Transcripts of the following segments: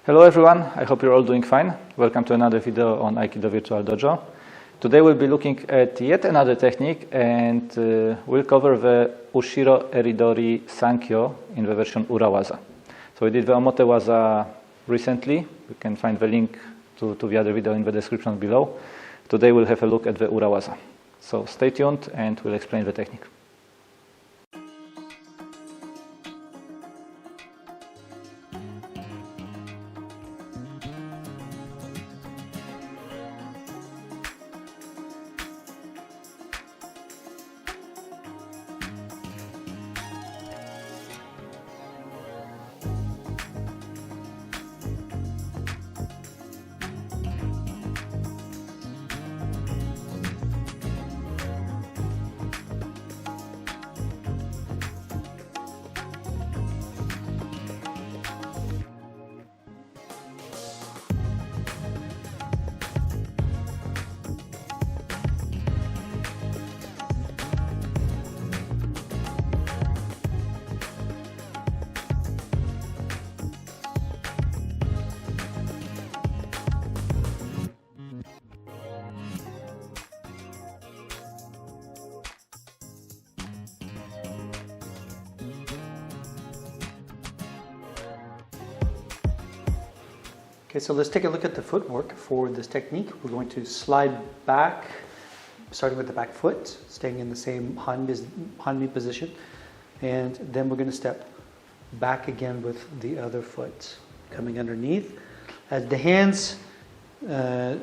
Hello everyone, I hope you're all doing fine. Welcome to another video on Aikido Virtual Dojo. Today we'll be looking at yet another technique and we'll cover the Ushiro eri-dori sankyo in the version waza. So we did the omote waza recently. You can find the link to the other video in the description below. Today we'll have a look at the waza. So stay tuned and we'll explain the technique. Okay, so let's take a look at the footwork for this technique. We're going to slide back, starting with the back foot, staying in the same hanmi position, and then we're going to step back again with the other foot, coming underneath. As the hands,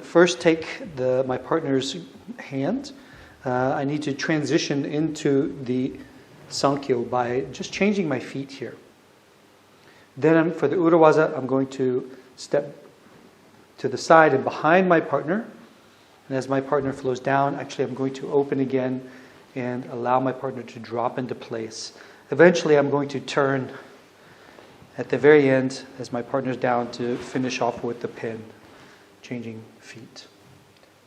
first take my partner's hand. I need to transition into the sankyo by just changing my feet here. Then for the waza, I'm going to step to the side and behind my partner. And as my partner flows down, actually I'm going to open again and allow my partner to drop into place. Eventually I'm going to turn at the very end as my partner's down to finish off with the pin, changing feet.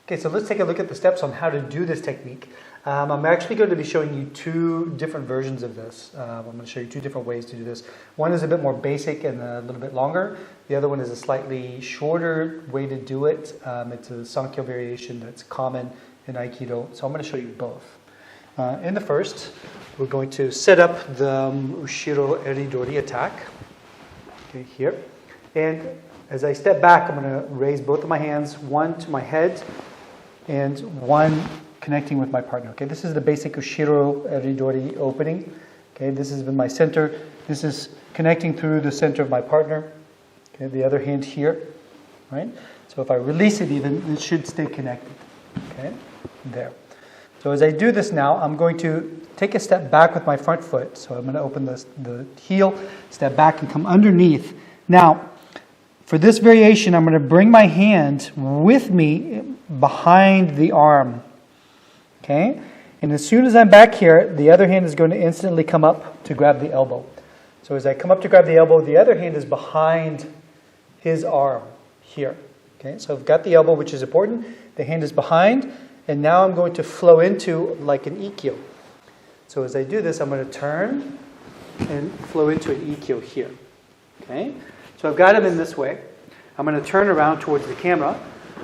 Okay, so let's take a look at the steps on how to do this technique. I'm actually going to be showing you two different versions of this. I'm going to show you two different ways to do this. One is a bit more basic and a little bit longer. The other one is a slightly shorter way to do it. It's a sankyo variation that's common in Aikido. So I'm going to show you both. In the first, we're going to set up the Ushiro eri-dori attack. Okay, here. And as I step back, I'm going to raise both of my hands, one to my head and one connecting with my partner. Okay, this is the basic Ushiro eri-dori opening. Okay, this is in my center. This is connecting through the center of my partner. Okay, the other hand here, right? So if I release it even, it should stay connected. Okay, there. So as I do this now, I'm going to take a step back with my front foot. So I'm going to open the heel, step back and come underneath. Now, for this variation, I'm going to bring my hand with me behind the arm. Okay? And as soon as I'm back here, the other hand is going to instantly come up to grab the elbow. So as I come up to grab the elbow, the other hand is behind his arm here. Okay? So I've got the elbow, which is important. The hand is behind. And now I'm going to flow into like an ikkyo. So as I do this, I'm going to turn and flow into an ikkyo here. Okay? So I've got him in this way. I'm going to turn around towards the camera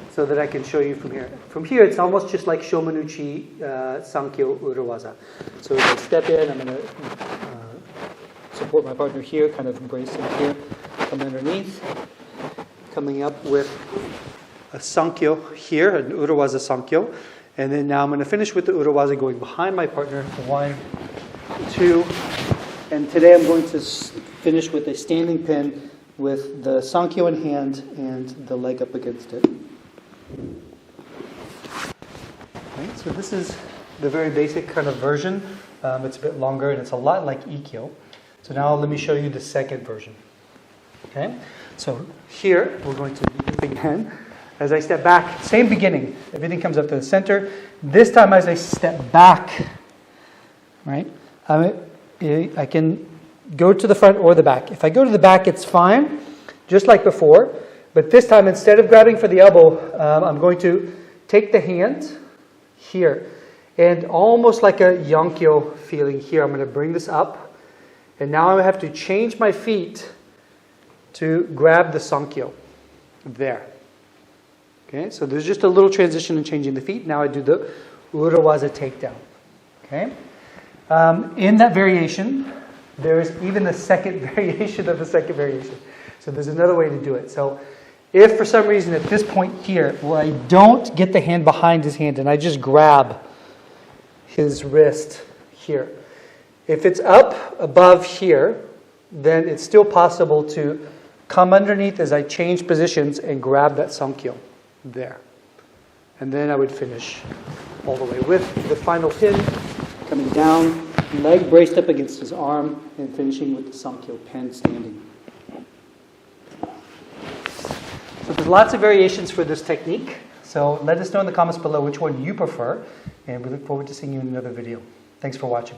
so that I can show you from here. From here, it's almost just like shomanuchi sankyo ura-waza. So as I step in, I'm going to support my partner here, kind of embrace him here, come underneath, coming up with a sankyo here, an ura-waza sankyo. And then now I'm going to finish with the ura-waza going behind my partner. 1, 2, and today I'm going to finish with a standing pin with the sankyo in hand and the leg up against it. Okay, so this is the very basic kind of version. It's a bit longer and it's a lot like ikkyo. So now let me show you the second version. Okay, so here we're going to do this again. As I step back, same beginning. Everything comes up to the center. This time as I step back, right, I can go to the front or the back. If I go to the back, it's fine, just like before. But this time, instead of grabbing for the elbow, I'm going to take the hand here. And almost like a yankyo feeling here, I'm going to bring this up. And now I have to change my feet to grab the sankyo there. Okay, so there's just a little transition in changing the feet. Now I do the ura-waza takedown. Okay, in that variation, there is even the second variation of the second variation. So there's another way to do it. So if for some reason at this point here, where I don't get the hand behind his hand and I just grab his wrist here, if it's up above here, then it's still possible to come underneath as I change positions and grab that sankyo there. And then I would finish all the way with the final pin, coming down, leg braced up against his arm, and finishing with the sankyo pen standing. So there's lots of variations for this technique. So let us know in the comments below which one you prefer, and we look forward to seeing you in another video. Thanks for watching.